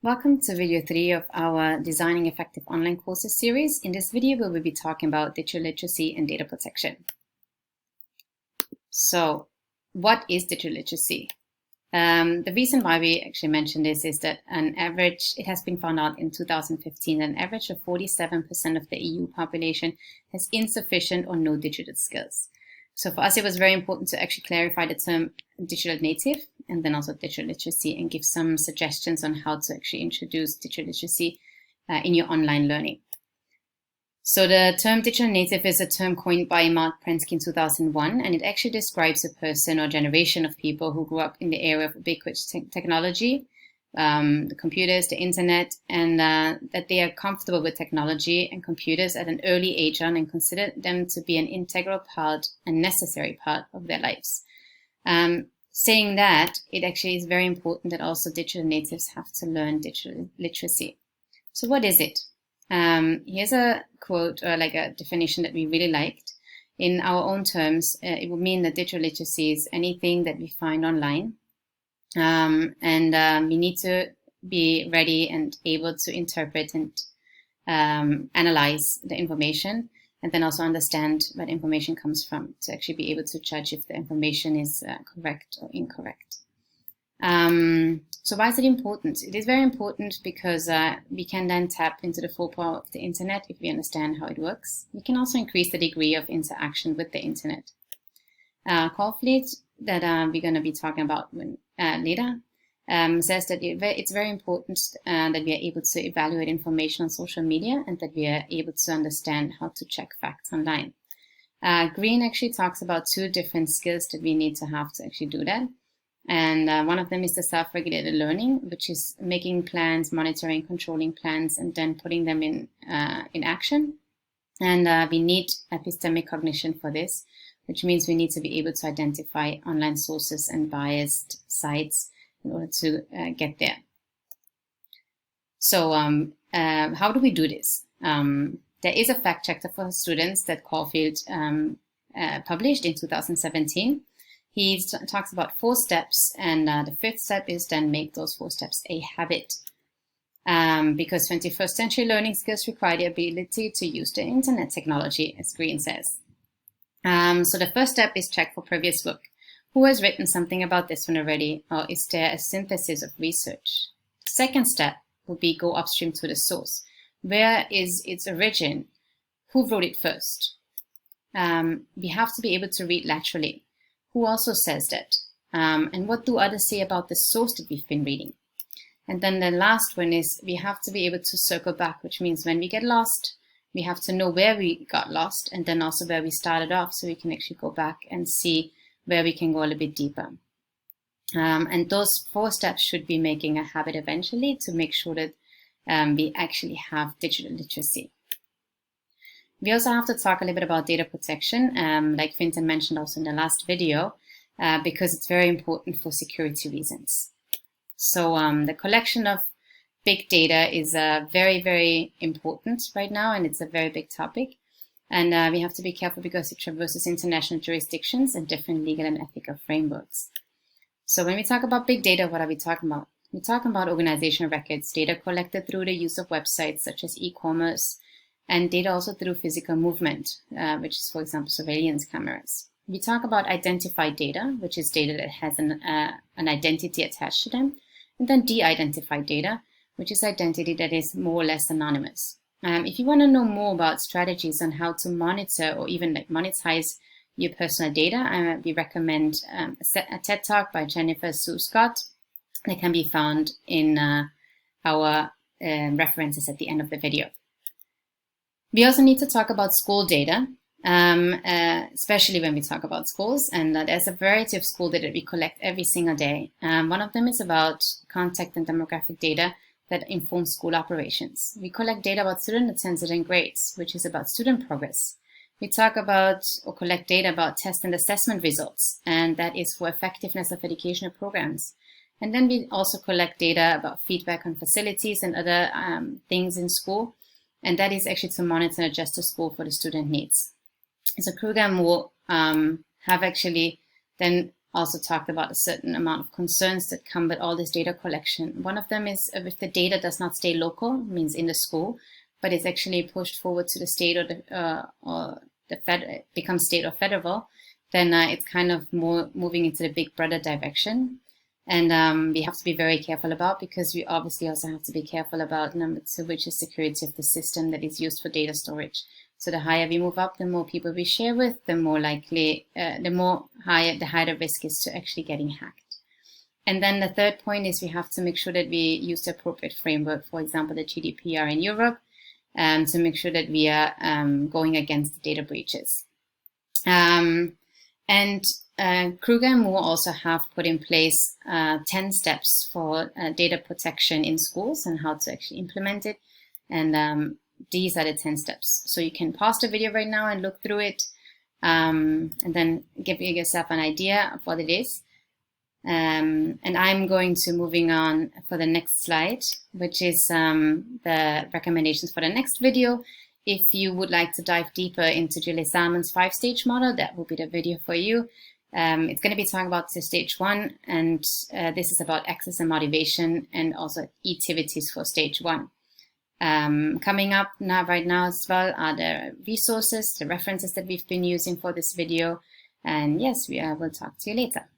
Welcome to video 3 of our Designing Effective Online Courses series. In this video, we will be talking about digital literacy and data protection. So, what is digital literacy? The reason why we actually mention this is that it has been found out in 2015, an average of 47% of the EU population has insufficient or no digital skills. So for us, it was very important to actually clarify the term digital native and then also digital literacy and give some suggestions on how to actually introduce digital literacy in your online learning. So the term digital native is a term coined by Mark Prensky in 2001, and it actually describes a person or generation of people who grew up in the era of ubiquitous technology, the computers, the internet, and that they are comfortable with technology and computers at an early age on and consider them to be an integral part and necessary part of their lives. Saying that, it actually is very important that also digital natives have to learn digital literacy. So what is it? Here's a quote or like a definition that we really liked. In our own terms, it would mean that digital literacy is anything that we find online. We need to be ready and able to interpret and analyze the information, and then also understand where the information comes from to actually be able to judge if the information is correct or incorrect. So why is it important? It is very important because we can then tap into the full power of the internet if we understand how it works. We can also increase the degree of interaction with the internet. Caulfield, that we're going to be talking about later, says that it's very important that we are able to evaluate information on social media and that we are able to understand how to check facts online. Green actually talks about two different skills that we need to have to actually do that. And one of them is the self-regulated learning, which is making plans, monitoring, controlling plans, and then putting them in action. And we need epistemic cognition for this, which means we need to be able to identify online sources and biased sites in order to get there. So how do we do this? There is a fact checker for students that Caulfield published in 2017. He talks about 4 steps, and the 5th step is then make those 4 steps a habit. Because 21st century learning skills require the ability to use the internet technology, as Green says. So the first step is check for previous work. Who has written something about this one already, or is there a synthesis of research? Second step would be go upstream to the source. Where is its origin? Who wrote it first? We have to be able to read laterally. Who also says that? And what do others say about the source that we've been reading? And then the last one is we have to be able to circle back, which means when we get lost, we have to know where we got lost and then also where we started off so we can actually go back and see where we can go a little bit deeper. And those 4 steps should be making a habit eventually to make sure that we actually have digital literacy. We also have to talk a little bit about data protection, like Fintan mentioned also in the last video, because it's very important for security reasons. So the collection of big data is very, very important right now, and it's a very big topic. And we have to be careful because it traverses international jurisdictions and different legal and ethical frameworks. So when we talk about big data, what are we talking about? We're talking about organizational records, data collected through the use of websites such as e-commerce, and data also through physical movement, which is, for example, surveillance cameras. We talk about identified data, which is data that has an identity attached to them, and then de-identified data, which is identity that is more or less anonymous. If you want to know more about strategies on how to monitor or even like monetize your personal data, we recommend a TED Talk by Jennifer Sue Scott that can be found in our references at the end of the video. We also need to talk about school data, especially when we talk about schools. And there's a variety of school data we collect every single day. One of them is about contact and demographic data that informs school operations. We collect data about student attendance and grades, which is about student progress. We talk about or collect data about test and assessment results, and that is for effectiveness of educational programs. And then we also collect data about feedback on facilities and other things in school. And that is actually to monitor and adjust the school for the student needs. So program will have actually then also talked about a certain amount of concerns that come with all this data collection. One of them is if the data does not stay local, means in the school, but it's actually pushed forward to the state or the Fed, becomes state or federal, then it's kind of more moving into the big brother direction. And we have to be very careful about, because we obviously also have to be careful about number two, which is security of the system that is used for data storage. So the higher we move up, the more people we share with, the more likely, the higher the risk is to actually getting hacked. And then the third point is we have to make sure that we use the appropriate framework, for example, the GDPR in Europe, to make sure that we are going against the data breaches. Kruger and Moore also have put in place 10 steps for data protection in schools and how to actually implement it. And these are the 10 steps. So you can pause the video right now and look through it, and then give yourself an idea of what it is. And I'm going to moving on for the next slide, which is the recommendations for the next video. If you would like to dive deeper into Julie Salmon's 5-stage model, that will be the video for you. It's going to be talking about the stage 1, and this is about access and motivation, and also activities for stage 1. Coming up right now as well are the resources, the references that we've been using for this video. And yes, we will talk to you later.